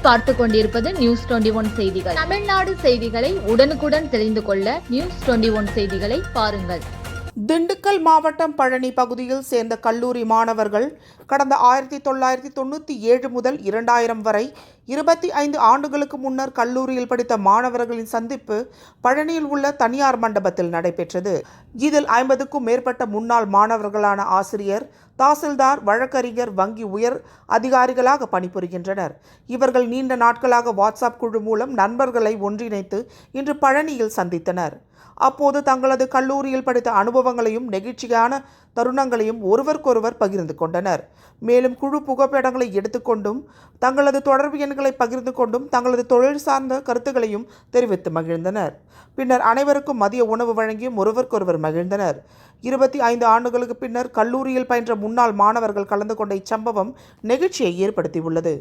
நீங்கள் பார்த்து கொண்டிருப்பது நியூஸ் 21 செய்திகள். தமிழ்நாடு செய்திகளை உடனுக்குடன் தெரிந்து கொள்ள நியூஸ் 21 செய்திகளை பாருங்கள். திண்டுக்கல் மாவட்டம் பழனி பகுதியில் சேர்ந்த கல்லூரி மாணவர்கள் கடந்த 1997 முதல் 2000 வரை 25 ஆண்டுகளுக்கு முன்னர் கல்லூரியில் படித்த மாணவர்களின் சந்திப்பு பழனியில் உள்ள தனியார் மண்டபத்தில் நடைபெற்றது. இதில் 50க்கும் மேற்பட்ட முன்னாள் மாணவர்களான ஆசிரியர், தாசில்தார், வழக்கறிஞர், வங்கி உயர் அதிகாரிகளாக பணிபுரிகின்றனர். இவர்கள் நீண்ட நாட்களாக வாட்ஸ்அப் குழு மூலம் நண்பர்களை ஒன்றிணைத்து இன்று பழனியில் சந்தித்தனர். அப்போது தங்களது கல்லூரியில் படித்த அனுபவங்களையும் நெகிழ்ச்சியான தருணங்களையும் ஒருவருக்கொருவர் பகிர்ந்து கொண்டனர். மேலும் குழு புகைப்படங்களை எடுத்துக்கொண்டும் தங்களது தொடர்பு எண்களை பகிர்ந்து கொண்டும் தங்களது தொழில் சார்ந்த கருத்துக்களையும் தெரிவித்து மகிழ்ந்தனர். பின்னர் அனைவருக்கும் மதிய உணவு வழங்கியும் ஒருவருக்கொருவர் மகிழ்ந்தனர். 25 ஆண்டுகளுக்கு பின்னர் கல்லூரியில் பயின்ற முன்னாள் மாணவர்கள் கலந்து கொண்ட இச்சம்பவம் நெகிழ்ச்சியை ஏற்படுத்தியுள்ளது.